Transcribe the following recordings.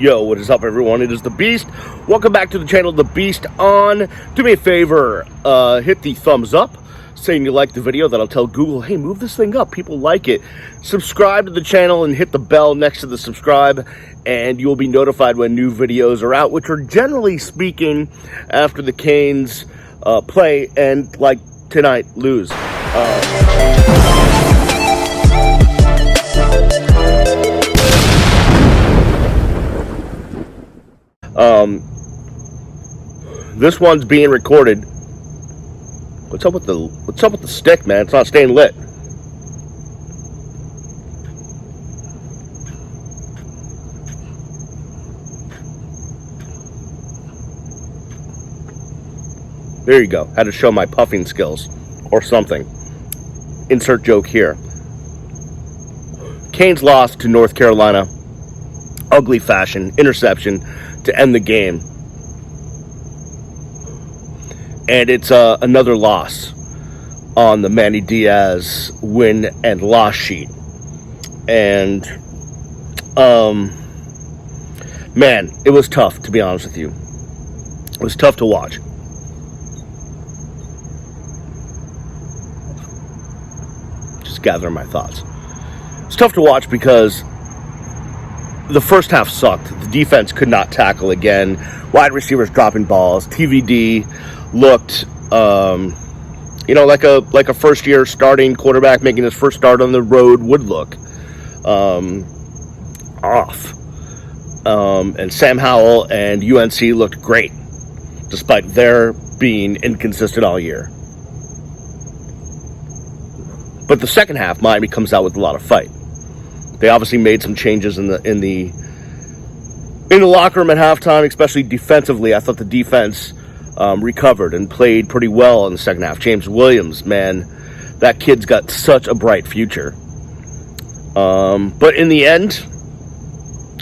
Yo, what is up, everyone? It is the Beast. Welcome back to the channel, The Beast On. Do me a favor, hit the thumbs up, saying you like the video. That'll tell Google, hey, move this thing up. People like it. Subscribe to the channel and hit the bell next to the subscribe, and you will be notified when new videos are out, which are generally speaking after the Canes play and, like tonight, lose. This one's being recorded. What's up with the stick, man? It's not staying lit. There you go. Had to show my puffing skills or something. Insert joke here. Canes lost to North Carolina. Ugly fashion, interception to end the game. And it's another loss on the Manny Diaz win and loss sheet. And, man, it was tough, to be honest with you. It was tough to watch. Just gathering my thoughts. It's tough to watch because the first half sucked. The defense could not tackle again. Wide receivers dropping balls. TVD looked, like a first-year starting quarterback making his first start on the road would look off. And Sam Howell and UNC looked great, despite their being inconsistent all year. But the second half, Miami comes out with a lot of fight. They obviously made some changes in the locker room at halftime, especially defensively. I thought the defense recovered and played pretty well in the second half. James Williams, man, that kid's got such a bright future. But in the end,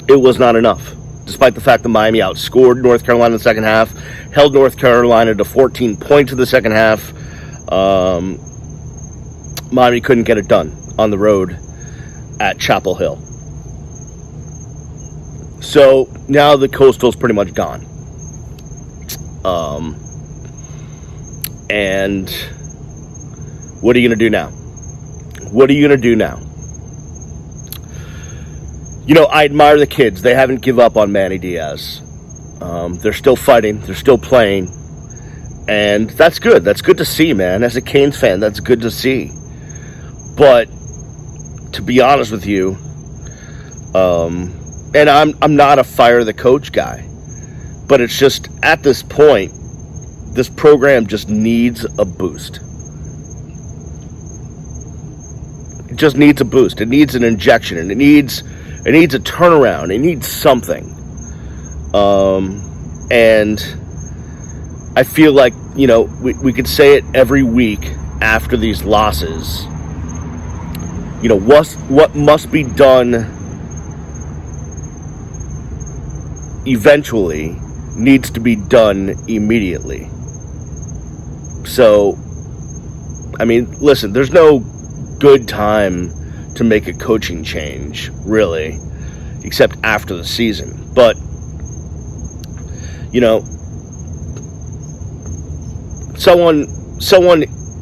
it was not enough. Despite the fact that Miami outscored North Carolina in the second half, held North Carolina to 14 points in the second half, Miami couldn't get it done on the road at Chapel Hill. So now the Coastal's pretty much gone. And what are you going to do now? What are you going to do now? You know, I admire the kids. They haven't given up on Manny Diaz. They're still fighting. They're still playing. And that's good. That's good to see, man. As a Canes fan, that's good to see. But to be honest with you, and I'm not a fire the coach guy, but it's just at this point, this program just needs a boost. It just needs a boost. It needs an injection, and it needs a turnaround. It needs something. And I feel like, we could say it every week after these losses. What must be done eventually needs to be done immediately. So, listen, there's no good time to make a coaching change, really, except after the season. But, someone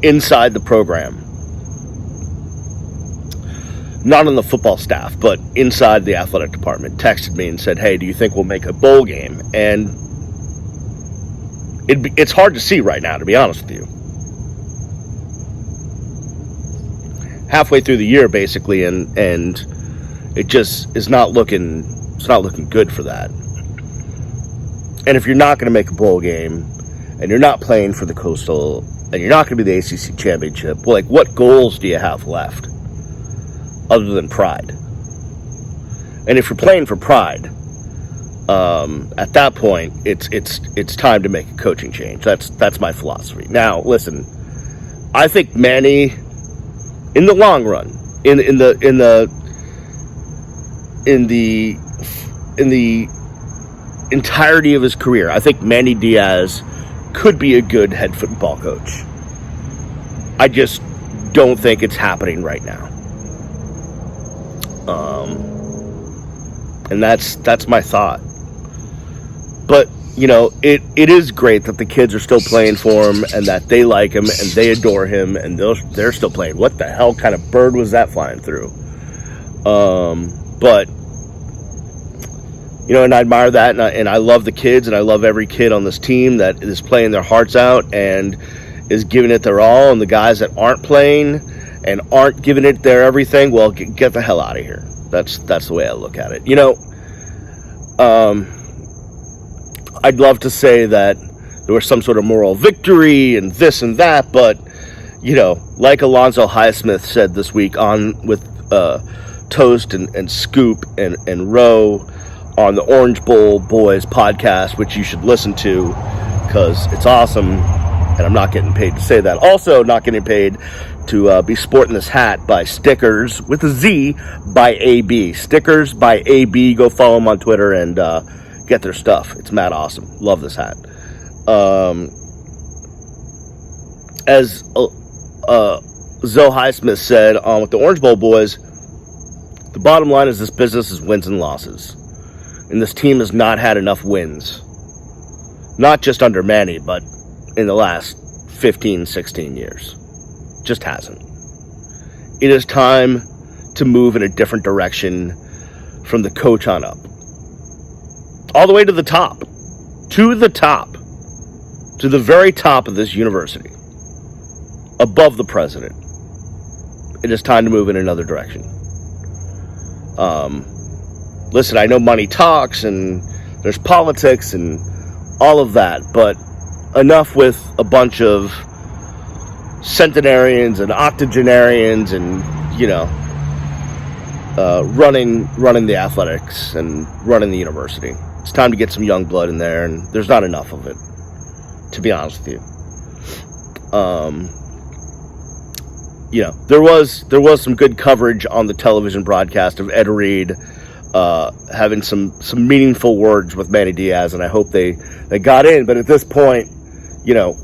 inside the program, not on the football staff, but inside the athletic department, texted me and said, hey, do you think we'll make a bowl game? And it's hard to see right now, to be honest with you. Halfway through the year, basically, and it just is not looking good for that. And if you're not going to make a bowl game, and you're not playing for the Coastal, and you're not going to be the ACC championship, well, what goals do you have left? Other than pride. And if you're playing for pride, at that point, it's time to make a coaching change. That's my philosophy. Now, listen, I think Manny, in the long run, in the entirety of his career, I think Manny Diaz could be a good head football coach. I just don't think it's happening right now. And that's my thought. But, it is great that the kids are still playing for him and that they like him and they adore him and they're still playing. What the hell kind of bird was that flying through? But, and I admire that, and I love the kids, and I love every kid on this team that is playing their hearts out and is giving it their all, and the guys that aren't playing and aren't giving it their everything, well, get the hell out of here. That's the way I look at it. I'd love to say that there was some sort of moral victory and this and that, but, like Alonzo Highsmith said this week on with Toast and Scoop and Roe on the Orange Bowl Boys podcast, which you should listen to because it's awesome, and I'm not getting paid to say that. Also, not getting paid to be sporting this hat by Stickers with a Z by AB. Stickers by AB. Go follow them on Twitter and get their stuff. It's mad awesome. Love this hat. As Zoe Highsmith said with the Orange Bowl Boys, the bottom line is this business is wins and losses. And this team has not had enough wins. Not just under Manny, but in the last 15, 16 years. Just hasn't. It is time to move in a different direction from the coach on up. All the way to the top. To the top. To the very top of this university. Above the president. It is time to move in another direction. Listen, I know money talks and there's politics and all of that, but enough with a bunch of centenarians and octogenarians and, running the athletics and running the university. It's time to get some young blood in there, and there's not enough of it, to be honest with you. There was some good coverage on the television broadcast of Ed Reed having some meaningful words with Manny Diaz, and I hope they got in. But at this point,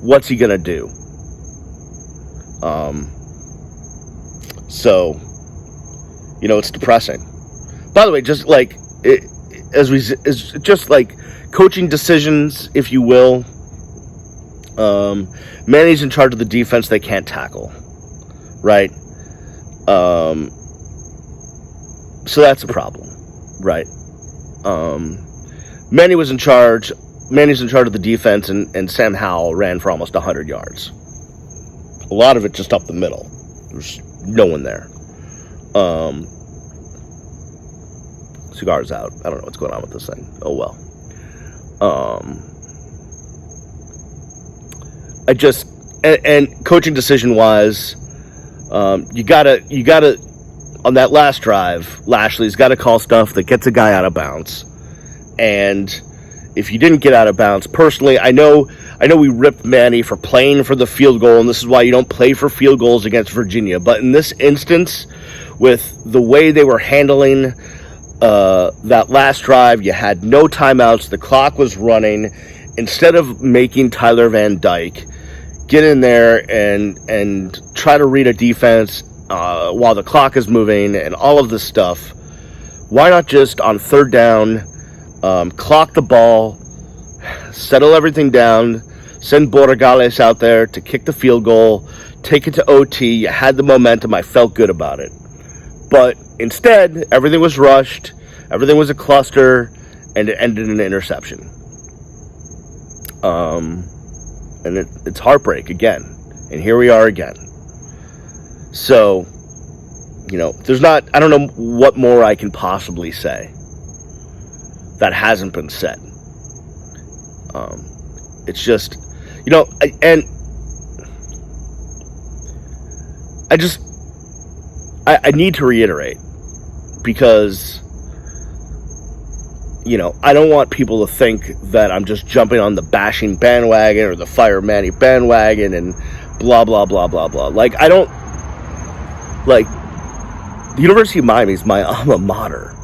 what's he gonna do? So, it's depressing. By the way, just like just like coaching decisions, if you will. Manny's in charge of the defense they can't tackle, right? So that's a problem. Right. Manny's in charge of the defense, and Sam Howell ran for almost 100 yards. A lot of it just up the middle. There's no one there. Cigar's out. I don't know what's going on with this thing. Oh well. And coaching decision wise, you gotta on that last drive, Lashley's got to call stuff that gets a guy out of bounds. And if you didn't get out of bounds, personally, I know we ripped Manny for playing for the field goal, and this is why you don't play for field goals against Virginia. But in this instance, with the way they were handling that last drive, you had no timeouts, the clock was running. Instead of making Tyler Van Dyke get in there and try to read a defense while the clock is moving and all of this stuff, why not just on third down, clock the ball, settle everything down, send Borregales out there to kick the field goal, take it to OT. You had the momentum. I felt good about it. But instead, everything was rushed, everything was a cluster, and it ended in an interception. And it's heartbreak again. And here we are again. So, I don't know what more I can possibly say that hasn't been said. It's just, I need to reiterate, because, I don't want people to think that I'm just jumping on the bashing bandwagon or the Fire Manny bandwagon and blah, blah, blah, blah, blah. The University of Miami is my alma mater.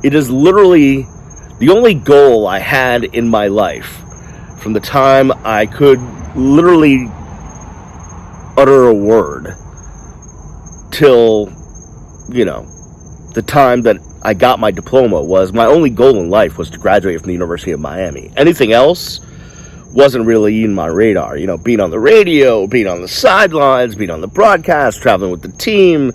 It is literally the only goal I had in my life from the time I could literally utter a word till, the time that I got my diploma was my only goal in life was to graduate from the University of Miami. Anything else wasn't really in my radar. You know, being on the radio, being on the sidelines, being on the broadcast, traveling with the team,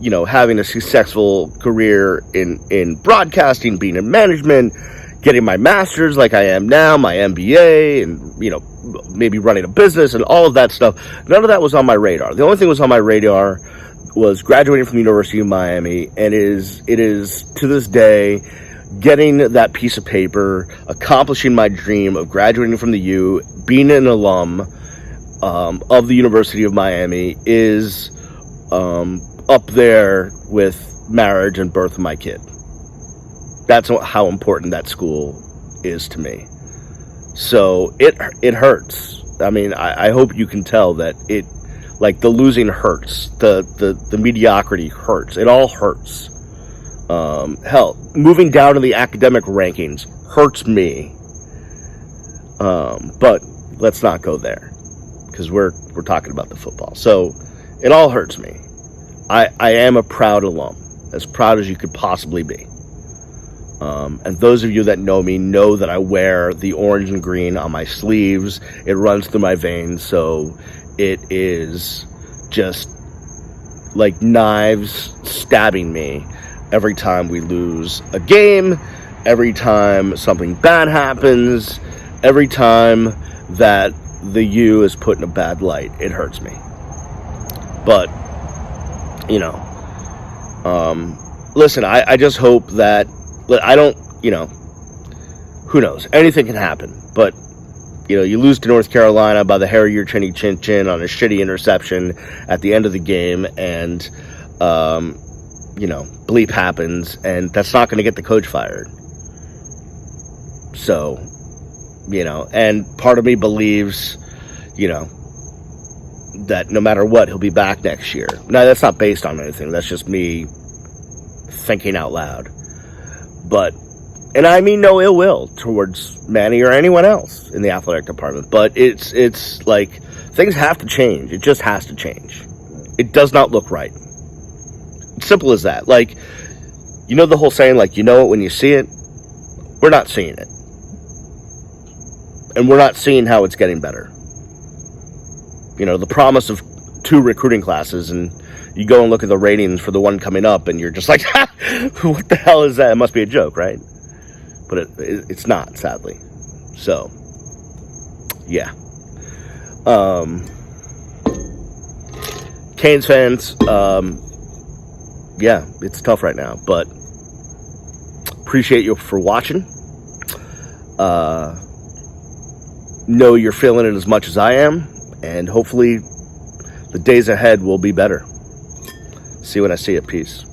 you know, having a successful career in broadcasting, being in management, getting my master's like I am now, my MBA, and, you know, maybe running a business and all of that stuff. None of that was on my radar. The only thing that was on my radar was graduating from the University of Miami, and it is to this day, getting that piece of paper, accomplishing my dream of graduating from the U, being an alum of the University of Miami is up there with marriage and birth of my kid. That's how important that school is to me. So it hurts. I mean, I hope you can tell that it, like, the losing hurts, the mediocrity hurts. It all hurts. Hell, moving down to the academic rankings hurts me. But let's not go there, because we're talking about the football. So it all hurts me. I am a proud alum, as proud as you could possibly be. And those of you that know me know that I wear the orange and green on my sleeves. It runs through my veins, so it is just like knives stabbing me every time we lose a game, every time something bad happens, every time that the U is put in a bad light. It hurts me. But, you know, listen, I just hope that, I don't, you know, who knows? Anything can happen. But, you know, you lose to North Carolina by the hair of your chinny chin chin on a shitty interception at the end of the game, and, you know, bleep happens, and that's not going to get the coach fired. So, you know, and part of me believes, you know, that no matter what, he'll be back next year. Now, that's not based on anything. That's just me thinking out loud. But, and I mean no ill will towards Manny or anyone else in the athletic department, but it's like, things have to change. It just has to change. It does not look right. It's simple as that. Like, you know the whole saying, like, you know it when you see it? We're not seeing it. And we're not seeing how it's getting better. You know, the promise of 2 recruiting classes, and you go and look at the ratings for the one coming up, and you're just like, what the hell is that? It must be a joke, right? But it's not, sadly. So, yeah. Canes fans, yeah, it's tough right now, but appreciate you for watching. Know you're feeling it as much as I am, and hopefully the days ahead will be better. See you when I see it. Peace.